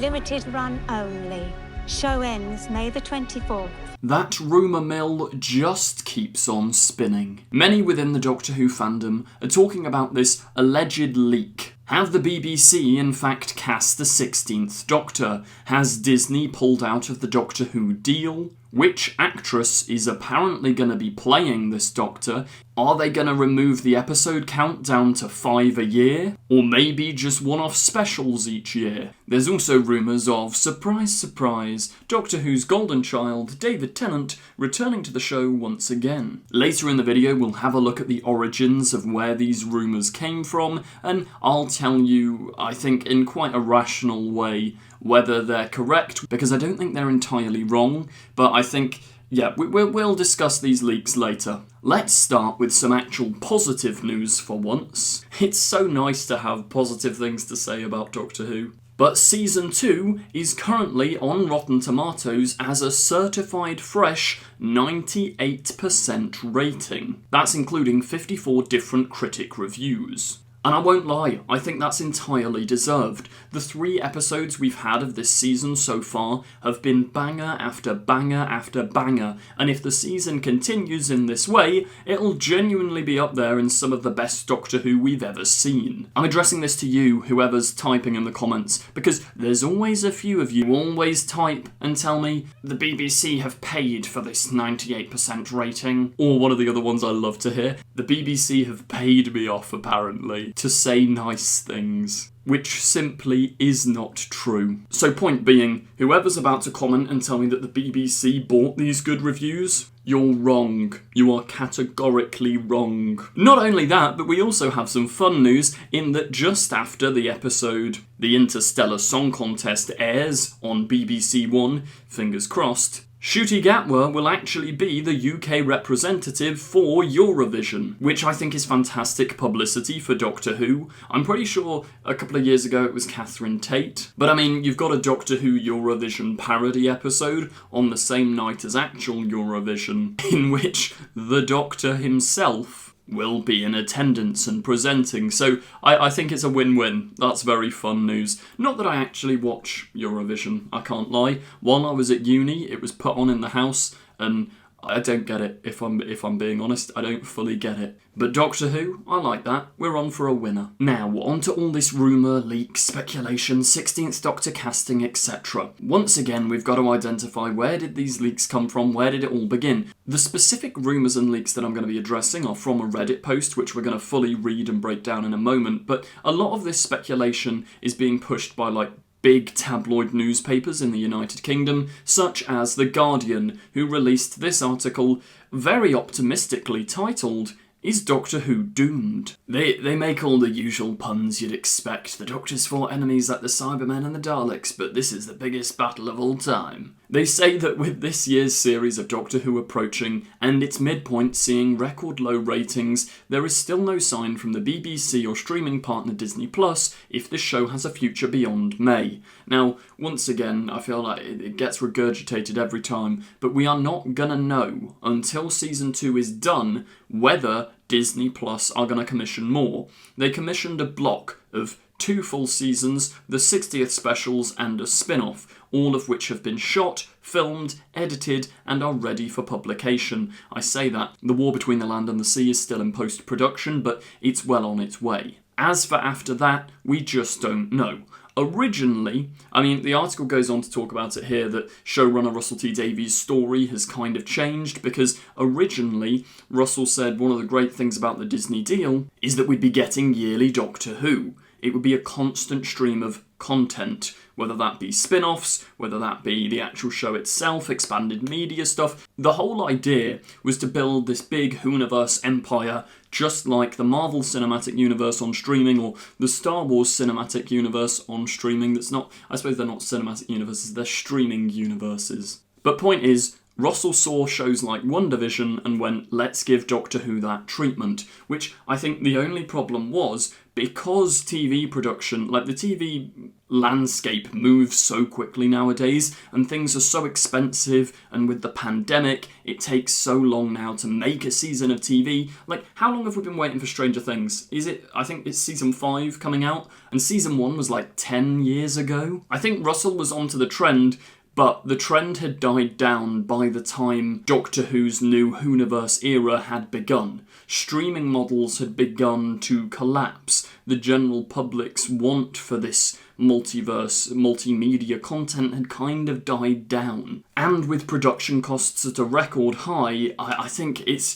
Limited run only. Show ends May the 24th. That rumour mill just keeps on spinning. Many within the Doctor Who fandom are talking about this alleged leak. Have the BBC in fact cast the 16th Doctor? Has Disney pulled out of the Doctor Who deal? Which actress is apparently going to be playing this Doctor? Are they going to remove the episode count down to 5 a year? Or maybe just one-off specials each year? There's also rumours of, surprise surprise, Doctor Who's golden child, David Tennant, returning to the show once again. Later in the video we'll have a look at the origins of where these rumours came from, and I'll tell you, I think in quite a rational way, whether they're correct, because I don't think they're entirely wrong, but I think, yeah, we'll discuss these leaks later. Let's start with some actual positive news for once. It's so nice to have positive things to say about Doctor Who. But Season 2 is currently on Rotten Tomatoes as a certified fresh 98% rating. That's including 54 different critic reviews. And I won't lie, I think that's entirely deserved. The 3 episodes we've had of this season so far have been banger after banger after banger, and if the season continues in this way, it'll genuinely be up there in some of the best Doctor Who we've ever seen. I'm addressing this to you, whoever's typing in the comments, because there's always a few of you who always type and tell me, the BBC have paid for this 98% rating, or one of the other ones I love to hear, the BBC have paid me off apparently to say nice things, which simply is not true. So point being, whoever's about to comment and tell me that the BBC bought these good reviews, you're wrong. You are categorically wrong. Not only that, but we also have some fun news in that just after the episode The Interstellar Song Contest airs on BBC One, fingers crossed, Ncuti Gatwa will actually be the UK representative for Eurovision, which I think is fantastic publicity for Doctor Who. I'm pretty sure a couple of years ago it was Catherine Tate, but I mean, you've got a Doctor Who Eurovision parody episode on the same night as actual Eurovision, in which the Doctor himself will be in attendance and presenting, so I think it's a win-win. That's very fun news. Not that I actually watch Eurovision, I can't lie. While I was at uni, it was put on in the house, and I don't get it, if I'm being honest. I don't fully get it. But Doctor Who, I like that. We're on for a winner. Now, on to all this rumour, leak, speculation, 16th Doctor casting, etc. Once again, we've got to identify where did these leaks come from, where did it all begin. The specific rumours and leaks that I'm going to be addressing are from a Reddit post, which we're going to fully read and break down in a moment, but a lot of this speculation is being pushed by, like, big tabloid newspapers in the United Kingdom, such as The Guardian, who released this article very optimistically titled, "Is Doctor Who doomed?" They make all the usual puns you'd expect. The Doctor's fought enemies like the Cybermen and the Daleks, but this is the biggest battle of all time. They say that with this year's series of Doctor Who approaching, and its midpoint seeing record low ratings, there is still no sign from the BBC or streaming partner Disney Plus if this show has a future beyond May. Now, once again, I feel like it gets regurgitated every time, but we are not gonna know until Season 2 is done whether Disney Plus are gonna commission more. They commissioned a block of 2 full seasons, the 60th specials and a spin-off, all of which have been shot, filmed, edited, and are ready for publication. I say that, The War Between the Land and the Sea is still in post-production, but it's well on its way. As for after that, we just don't know. Originally, I mean, the article goes on to talk about it here, that showrunner Russell T Davies' story has kind of changed, because originally, Russell said one of the great things about the Disney deal is that we'd be getting yearly Doctor Who. It would be a constant stream of content, whether that be spin-offs, whether that be the actual show itself, expanded media stuff. The whole idea was to build this big Whoniverse empire, just like the Marvel Cinematic Universe on streaming, or the Star Wars Cinematic Universe on streaming. That's not, I suppose they're not cinematic universes, they're streaming universes. But point is, Russell saw shows like WandaVision and went, let's give Doctor Who that treatment, which I think the only problem was, because TV production, like the TV landscape moves so quickly nowadays, and things are so expensive, and with the pandemic, it takes so long now to make a season of TV. Like, how long have we been waiting for Stranger Things? I think it's season 5 coming out, and season 1 was like 10 years ago. I think Russell was onto the trend, but the trend had died down by the time Doctor Who's new Whoniverse era had begun. Streaming models had begun to collapse. The general public's want for this multimedia content had kind of died down. And with production costs at a record high, I think it's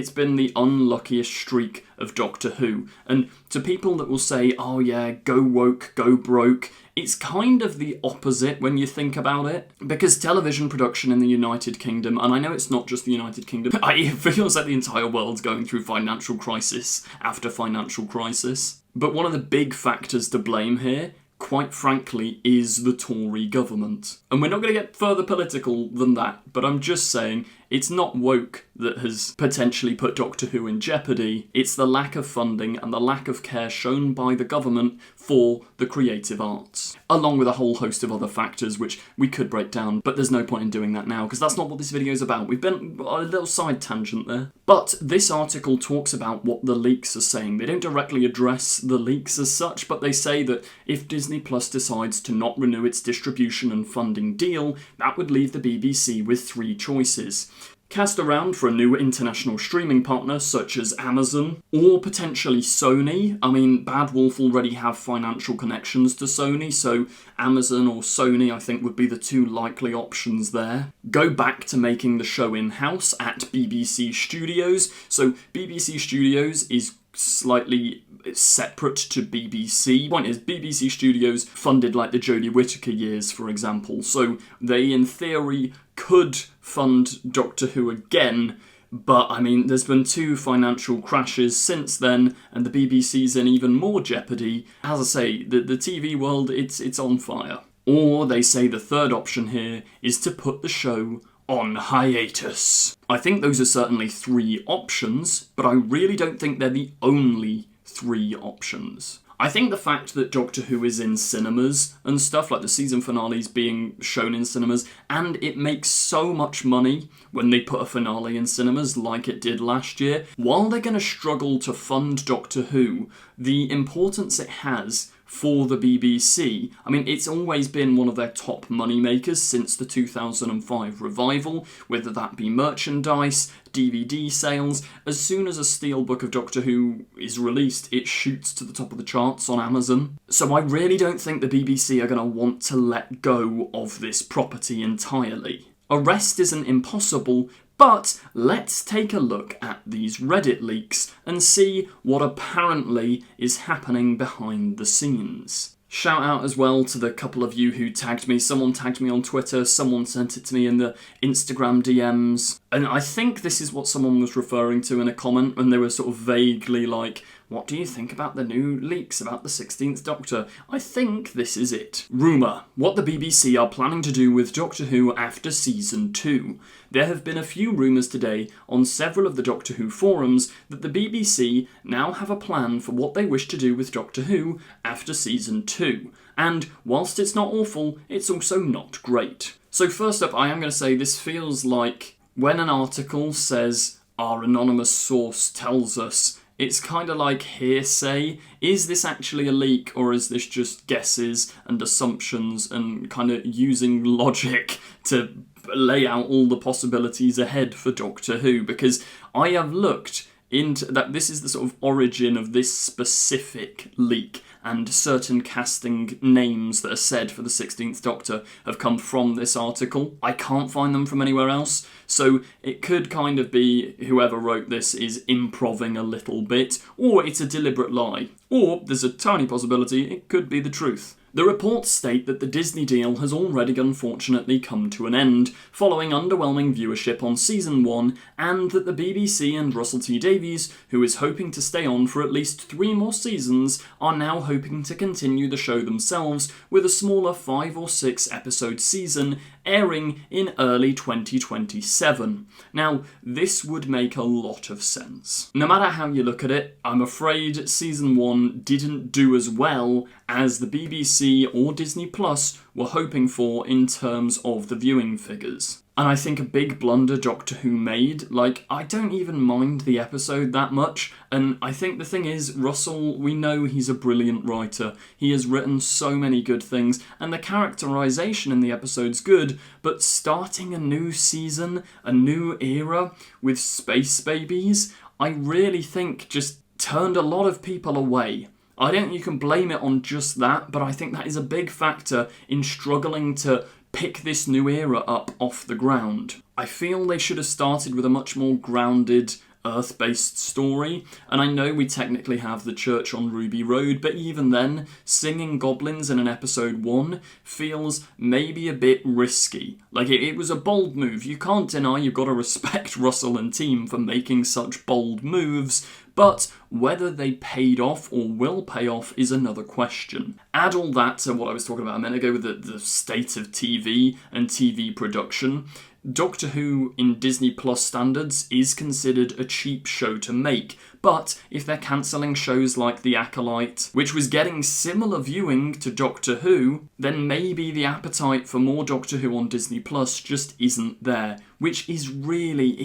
been the unluckiest streak of Doctor Who. And to people that will say, oh yeah, go woke, go broke, it's kind of the opposite when you think about it, because television production in the United Kingdom, and I know it's not just the United Kingdom, it feels like the entire world's going through financial crisis after financial crisis. But one of the big factors to blame here, quite frankly, is the Tory government. And we're not going to get further political than that, but I'm just saying, it's not woke that has potentially put Doctor Who in jeopardy, it's the lack of funding and the lack of care shown by the government for the creative arts. Along with a whole host of other factors which we could break down, but there's no point in doing that now, because that's not what this video is about. We've been on a little side tangent there. But this article talks about what the leaks are saying. They don't directly address the leaks as such, but they say that if Disney Plus decides to not renew its distribution and funding deal, that would leave the BBC with 3 choices. Cast around for a new international streaming partner such as Amazon, or potentially Sony. I mean, Bad Wolf already have financial connections to Sony, so Amazon or Sony I think would be the 2 likely options there. Go back to making the show in-house at BBC Studios. So BBC Studios is slightly separate to BBC. Point is, BBC Studios funded like the Jodie Whittaker years, for example, so they in theory could fund Doctor Who again, but I mean, there's been 2 financial crashes since then, and the BBC's in even more jeopardy. As I say, the TV world, it's on fire. Or they say the third option here is to put the show on hiatus. I think those are certainly 3 options, but I really don't think they're the only 3 options. I think the fact that Doctor Who is in cinemas and stuff, like the season finales being shown in cinemas, and it makes so much money when they put a finale in cinemas like it did last year, while they're going to struggle to fund Doctor Who, the importance it has for the BBC. I mean, it's always been one of their top money makers since the 2005 revival, whether that be merchandise, DVD sales. As soon as a steelbook of Doctor Who is released, it shoots to the top of the charts on Amazon. So I really don't think the BBC are going to want to let go of this property entirely. A rest isn't impossible, but let's take a look at these Reddit leaks and see what apparently is happening behind the scenes. Shout out as well to the couple of you who tagged me. Someone tagged me on Twitter, someone sent it to me in the Instagram DMs. And I think this is what someone was referring to in a comment, and they were sort of vaguely like, what do you think about the new leaks about the 16th Doctor? I think this is it. Rumour: what the BBC are planning to do with Doctor Who after Season 2. There have been a few rumours today on several of the Doctor Who forums that the BBC now have a plan for what they wish to do with Doctor Who after Season 2. And whilst it's not awful, it's also not great. So first up, I am going to say this feels like when an article says, our anonymous source tells us, it's kind of like hearsay. Is this actually a leak, or is this just guesses and assumptions and kind of using logic to lay out all the possibilities ahead for Doctor Who? Because I have looked into that. This is the sort of origin of this specific leak, and certain casting names that are said for the 16th Doctor have come from this article. I can't find them from anywhere else, so it could kind of be whoever wrote this is improving a little bit, or it's a deliberate lie, or there's a tiny possibility it could be the truth. The reports state that the Disney deal has already unfortunately come to an end, following underwhelming viewership on Season 1, and that the BBC and Russell T Davies, who is hoping to stay on for at least 3 more seasons, are now hoping to continue the show themselves with a smaller 5 or 6 episode season airing in early 2027. Now, this would make a lot of sense. No matter how you look at it, I'm afraid season 1 didn't do as well as the BBC or Disney Plus were hoping for in terms of the viewing figures. And I think a big blunder Doctor Who made, like, I don't even mind the episode that much, and I think the thing is, Russell, we know he's a brilliant writer. He has written so many good things, and the characterisation in the episode's good, but starting a new season, a new era, with space babies, I really think just turned a lot of people away. I don't think you can blame it on just that, but I think that is a big factor in struggling to pick this new era up off the ground. I feel they should have started with a much more grounded, Earth-based story, and I know we technically have the church on Ruby Road, but even then, singing goblins in an episode 1 feels maybe a bit risky. Like, it was a bold move. You can't deny you've got to respect Russell and team for making such bold moves, but whether they paid off or will pay off is another question. Add all that to what I was talking about a minute ago with the state of TV and TV production. Doctor Who in Disney Plus standards is considered a cheap show to make, but if they're cancelling shows like The Acolyte, which was getting similar viewing to Doctor Who, then maybe the appetite for more Doctor Who on Disney Plus just isn't there, which is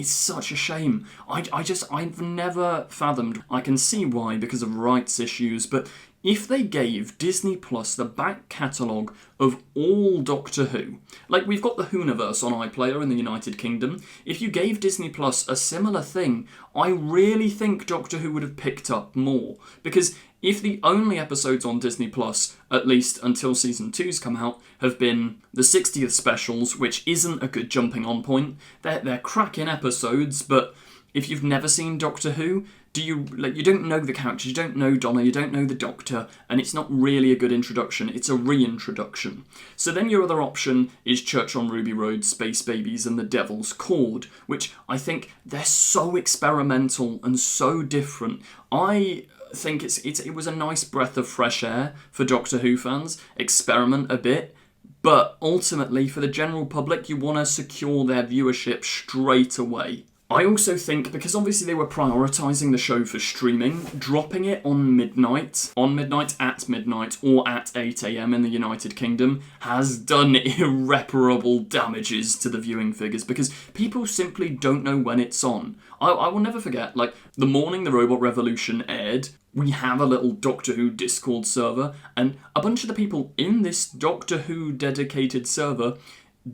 such a shame. I've never fathomed. I can see why, because of rights issues, but if they gave Disney Plus the back catalogue of all Doctor Who, like we've got the Whoniverse on iPlayer in the United Kingdom, if you gave Disney Plus a similar thing, I really think Doctor Who would have picked up more. Because if the only episodes on Disney Plus, at least until season 2's come out, have been the 60th specials, which isn't a good jumping on point, they're cracking episodes, but if you've never seen Doctor Who, you don't know the characters, you don't know Donna, you don't know the Doctor, and it's not really a good introduction, it's a reintroduction. So then your other option is Church on Ruby Road, Space Babies, and The Devil's Cord, which I think they're so experimental and so different. I think it was a nice breath of fresh air for Doctor Who fans, experiment a bit, but ultimately for the general public you want to secure their viewership straight away. I also think, because obviously they were prioritising the show for streaming, dropping it on midnight, at midnight, or at 8 AM in the United Kingdom, has done irreparable damages to the viewing figures, because people simply don't know when it's on. I will never forget, like, the morning the Robot Revolution aired, we have a little Doctor Who Discord server, and a bunch of the people in this Doctor Who dedicated server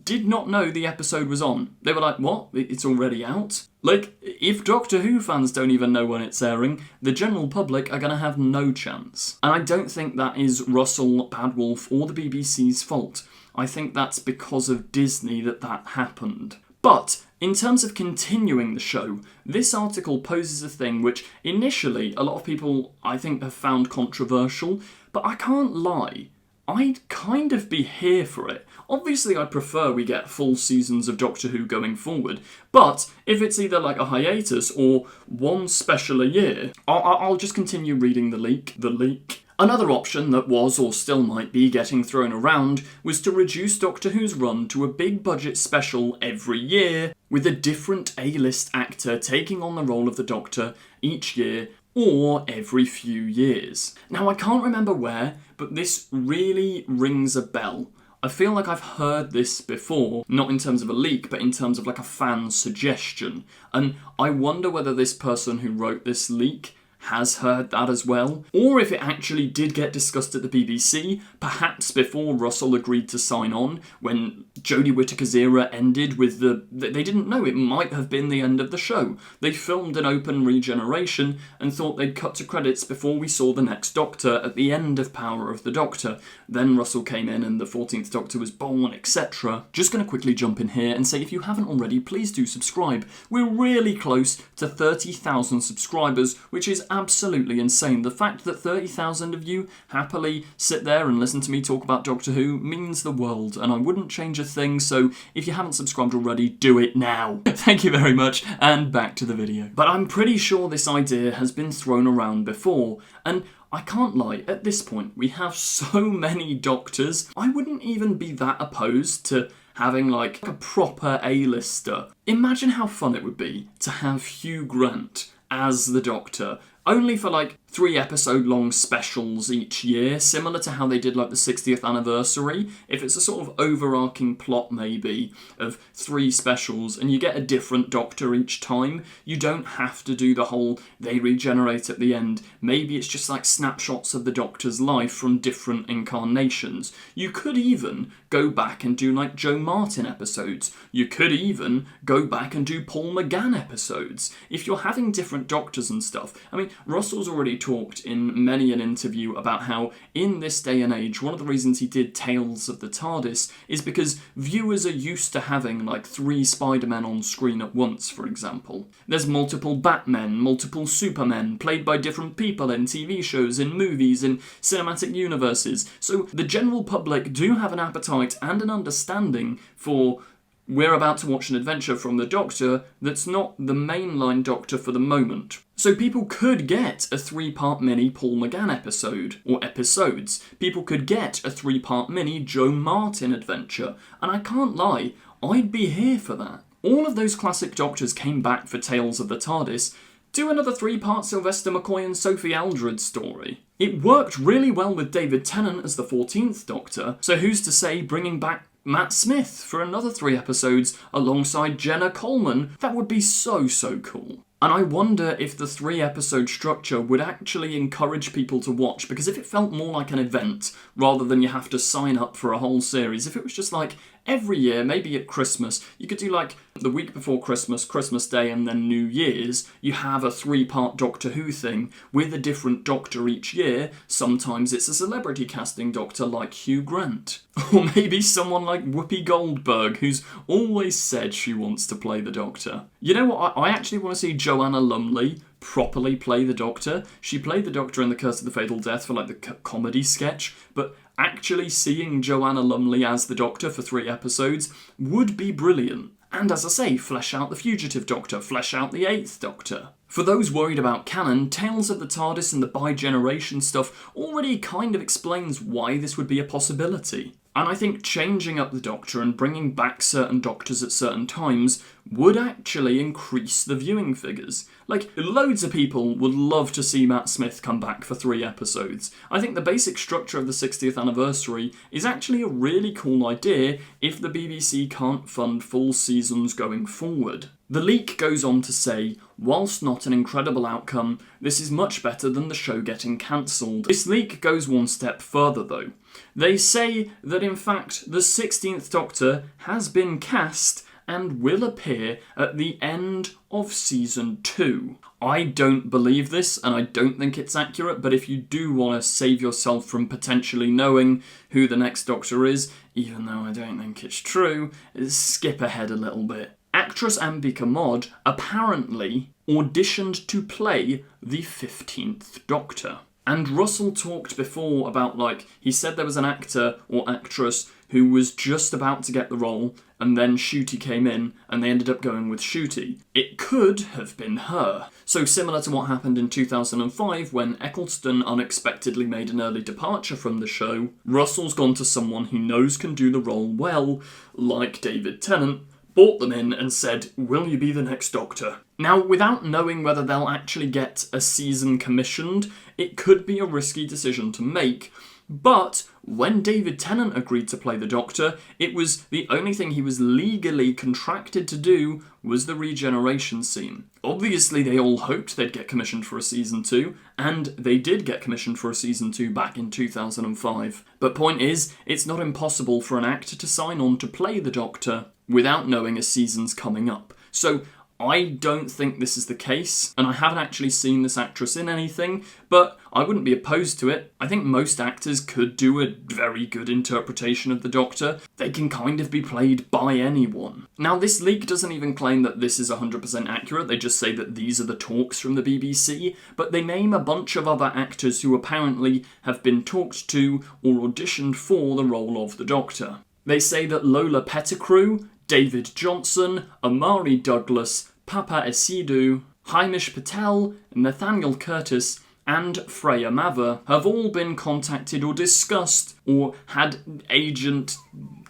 did not know the episode was on. They were like, what? It's already out? Like, if Doctor Who fans don't even know when it's airing, the general public are going to have no chance. And I don't think that is Russell, Bad Wolf, or the BBC's fault. I think that's because of Disney that happened. But in terms of continuing the show, this article poses a thing which initially a lot of people, I think, have found controversial, but I can't lie. I'd kind of be here for it. Obviously, I'd prefer we get full seasons of Doctor Who going forward, but if it's either like a hiatus or one special a year, I'll just continue reading the leak. Another option that was, or still might be, getting thrown around was to reduce Doctor Who's run to a big budget special every year, with a different A-list actor taking on the role of the Doctor each year, or every few years. Now, I can't remember where, but this really rings a bell. I feel like I've heard this before, not in terms of a leak, but in terms of like a fan suggestion. And I wonder whether this person who wrote this leak has heard that as well, or if it actually did get discussed at the BBC, perhaps before Russell agreed to sign on, when Jodie Whittaker's era ended with they didn't know, it might have been the end of the show. They filmed an open regeneration and thought they'd cut to credits before we saw the next Doctor at the end of Power of the Doctor. Then Russell came in and the 14th Doctor was born, etc. Just going to quickly jump in here and say, if you haven't already, please do subscribe. We're really close to 30,000 subscribers, which is absolutely insane. The fact that 30,000 of you happily sit there and listen to me talk about Doctor Who means the world, and I wouldn't change a thing, so if you haven't subscribed already, do it now. Thank you very much, and back to the video. But I'm pretty sure this idea has been thrown around before, and I can't lie, at this point, we have so many Doctors, I wouldn't even be that opposed to having like a proper A-lister. Imagine how fun it would be to have Hugh Grant as the Doctor, only for like 3 episode long specials each year, similar to how they did like the 60th anniversary. If it's a sort of overarching plot maybe of 3 specials and you get a different Doctor each time, you don't have to do the whole they regenerate at the end. Maybe it's just like snapshots of the Doctor's life from different incarnations. You could even go back and do like Joe Martin episodes. You could even go back and do Paul McGann episodes. If you're having different Doctors and stuff. I mean, Russell's already talked in many an interview about how in this day and age, one of the reasons he did Tales of the TARDIS is because viewers are used to having like 3 Spider-Men on screen at once, for example. There's multiple Batmen, multiple Supermen, played by different people in TV shows, in movies, in cinematic universes. So the general public do have an appetite and an understanding for we're about to watch an adventure from the Doctor that's not the mainline Doctor for the moment. So people could get a 3-part mini Paul McGann episode, or episodes. People could get a 3-part mini Joe Martin adventure. And I can't lie, I'd be here for that. All of those classic Doctors came back for Tales of the TARDIS. Do another 3-part Sylvester McCoy and Sophie Aldred story. It worked really well with David Tennant as the 14th Doctor, so who's to say bringing back Matt Smith for another 3 episodes alongside Jenna Coleman? That would be so cool. And I wonder if the 3-episode structure would actually encourage people to watch, because if it felt more like an event rather than you have to sign up for a whole series, if it was just like every year, maybe at Christmas, you could do like the week before Christmas, Christmas Day, and then New Year's, you have a 3-part Doctor Who thing with a different Doctor each year. Sometimes it's a celebrity casting Doctor like Hugh Grant. Or maybe someone like Whoopi Goldberg, who's always said she wants to play the Doctor. You know what, I actually want to see Joanna Lumley properly play the Doctor. She played the Doctor in The Curse of the Fatal Death for like the comedy sketch, but actually seeing Joanna Lumley as the Doctor for 3 episodes would be brilliant. And as I say, flesh out the Fugitive Doctor, flesh out the 8th Doctor. For those worried about canon, Tales of the TARDIS and the bi-generation stuff already kind of explains why this would be a possibility. And I think changing up the Doctor and bringing back certain Doctors at certain times would actually increase the viewing figures. Like, loads of people would love to see Matt Smith come back for 3 episodes. I think the basic structure of the 60th anniversary is actually a really cool idea if the BBC can't fund full seasons going forward. The leak goes on to say, whilst not an incredible outcome, this is much better than the show getting cancelled. This leak goes one step further though. They say that in fact the 16th Doctor has been cast and will appear at the end of season 2. I don't believe this and I don't think it's accurate, but if you do want to save yourself from potentially knowing who the next Doctor is, even though I don't think it's true, skip ahead a little bit. Actress Ambika Mod apparently auditioned to play the 15th Doctor. And Russell talked before about, like, he said there was an actor or actress who was just about to get the role, and then Ncuti came in, and they ended up going with Ncuti. It could have been her. So similar to what happened in 2005 when Eccleston unexpectedly made an early departure from the show, Russell's gone to someone he knows can do the role well, like David Tennant, brought them in and said, will you be the next Doctor? Now, without knowing whether they'll actually get a season commissioned, it could be a risky decision to make, but when David Tennant agreed to play the Doctor, it was the only thing he was legally contracted to do was the regeneration scene. Obviously, they all hoped they'd get commissioned for a season 2, and they did get commissioned for a season 2 back in 2005. But point is, it's not impossible for an actor to sign on to play the Doctor without knowing a season's coming up. So I don't think this is the case, and I haven't actually seen this actress in anything, but I wouldn't be opposed to it. I think most actors could do a very good interpretation of the Doctor. They can kind of be played by anyone. Now, this leak doesn't even claim that this is 100% accurate, they just say that these are the talks from the BBC, but they name a bunch of other actors who apparently have been talked to or auditioned for the role of the Doctor. They say that Lola Pettigrew, David Johnson, Amari Douglas, Papa Esidu, Hamish Patel, Nathaniel Curtis, and Freya Mather have all been contacted or discussed or had agent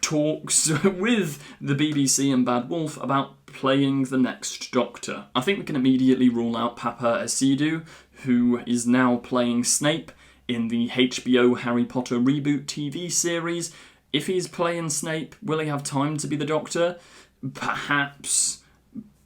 talks with the BBC and Bad Wolf about playing the next Doctor. I think we can immediately rule out Papa Esidu, who is now playing Snape in the HBO Harry Potter reboot TV series. If he's playing Snape, will he have time to be the Doctor? Perhaps.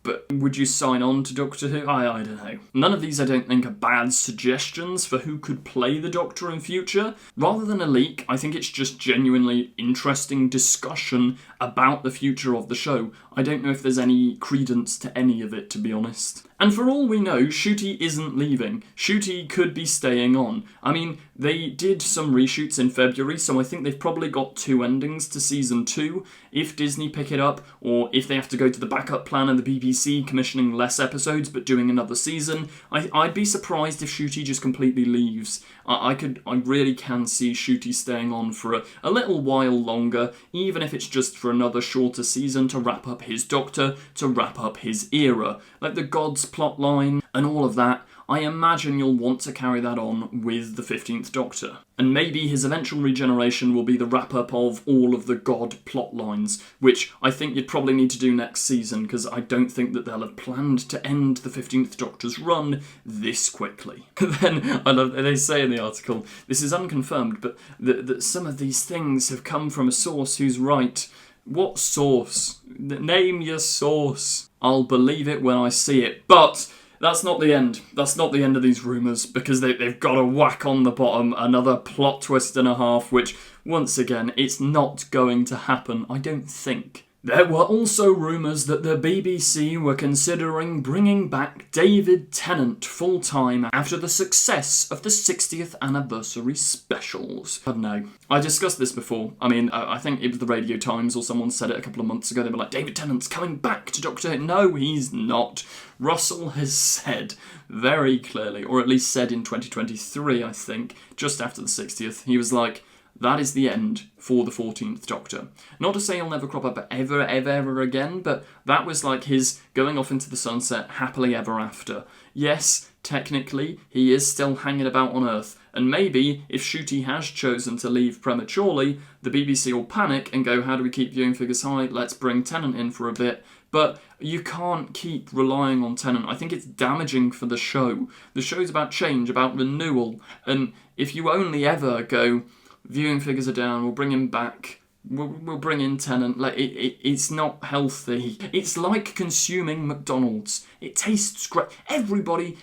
But would you sign on to Doctor Who? I don't know. None of these I don't think are bad suggestions for who could play the Doctor in future. Rather than a leak, I think it's just genuinely interesting discussion about the future of the show. I don't know if there's any credence to any of it, to be honest. And for all we know, Ncuti isn't leaving. Ncuti could be staying on. I mean, they did some reshoots in February, so I think they've probably got 2 endings to season 2. If Disney pick it up, or if they have to go to the backup plan and the BBC commissioning less episodes but doing another season, I'd be surprised if Ncuti just completely leaves. I really can see Ncuti staying on for a little while longer, even if it's just for another shorter season to wrap up his Doctor, to wrap up his era. Like the Gods plotline and all of that, I imagine you'll want to carry that on with the 15th Doctor. And maybe his eventual regeneration will be the wrap-up of all of the God plotlines, which I think you'd probably need to do next season, because I don't think that they'll have planned to end the 15th Doctor's run this quickly. Then, I love, they say in the article, this is unconfirmed, but that some of these things have come from a source who's right. What source? Name your source. I'll believe it when I see it. But that's not the end. That's not the end of these rumours, because they've got to whack on the bottom another plot twist and a half, which, once again, it's not going to happen, I don't think. There were also rumours that the BBC were considering bringing back David Tennant full-time after the success of the 60th anniversary specials. I don't know. I discussed this before. I mean, I think it was the Radio Times or someone said it a couple of months ago. They were like, David Tennant's coming back to Doctor Who. No, he's not. Russell has said very clearly, or at least said in 2023, I think, just after the 60th, he was like, that is the end for the 14th Doctor. Not to say he'll never crop up ever again, but that was like his going off into the sunset happily ever after. Yes, technically, he is still hanging about on Earth, and maybe if Ncuti has chosen to leave prematurely, the BBC will panic and go, how do we keep viewing figures high? Let's bring Tennant in for a bit. But you can't keep relying on Tennant. I think it's damaging for the show. The show's about change, about renewal, and if you only ever go, viewing figures are down, we'll bring him back, we'll bring in Tennant, like it's not healthy. It's like consuming McDonald's. It tastes great. Everybody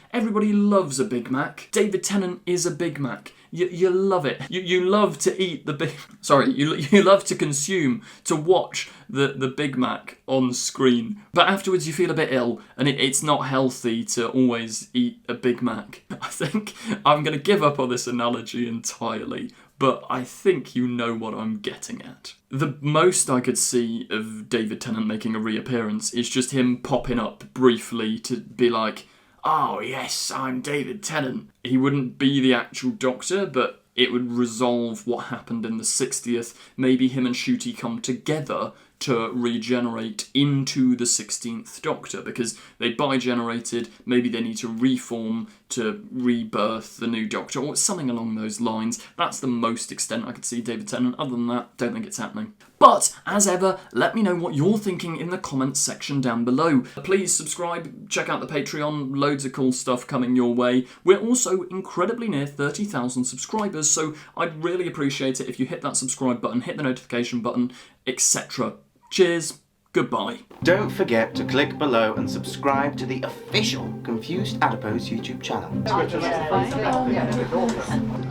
loves a Big Mac. David Tennant is a Big Mac. You love it. You love to eat the big... Sorry, you love to consume, to watch the Big Mac on screen. But afterwards you feel a bit ill, and it's not healthy to always eat a Big Mac. I think I'm going to give up on this analogy entirely, but I think you know what I'm getting at. The most I could see of David Tennant making a reappearance is just him popping up briefly to be like, oh yes, I'm David Tennant. He wouldn't be the actual Doctor, but it would resolve what happened in the 60th. Maybe him and Ncuti come together to regenerate into the 16th Doctor, because they bi-generated, maybe they need to reform to rebirth the new Doctor, or something along those lines. That's the most extent I could see David Tennant. Other than that, don't think it's happening. But, as ever, let me know what you're thinking in the comments section down below. Please subscribe, check out the Patreon, loads of cool stuff coming your way. We're also incredibly near 30,000 subscribers, so I'd really appreciate it if you hit that subscribe button, hit the notification button, etc. Cheers, goodbye. Don't forget to click below and subscribe to the official Confused Adipose YouTube channel.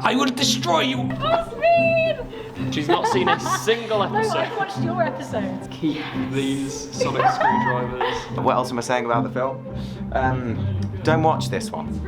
I will destroy you! She's not seen a single episode. No, I've watched your episodes. Keep these sonic screwdrivers. What else am I saying about the film? Don't watch this one.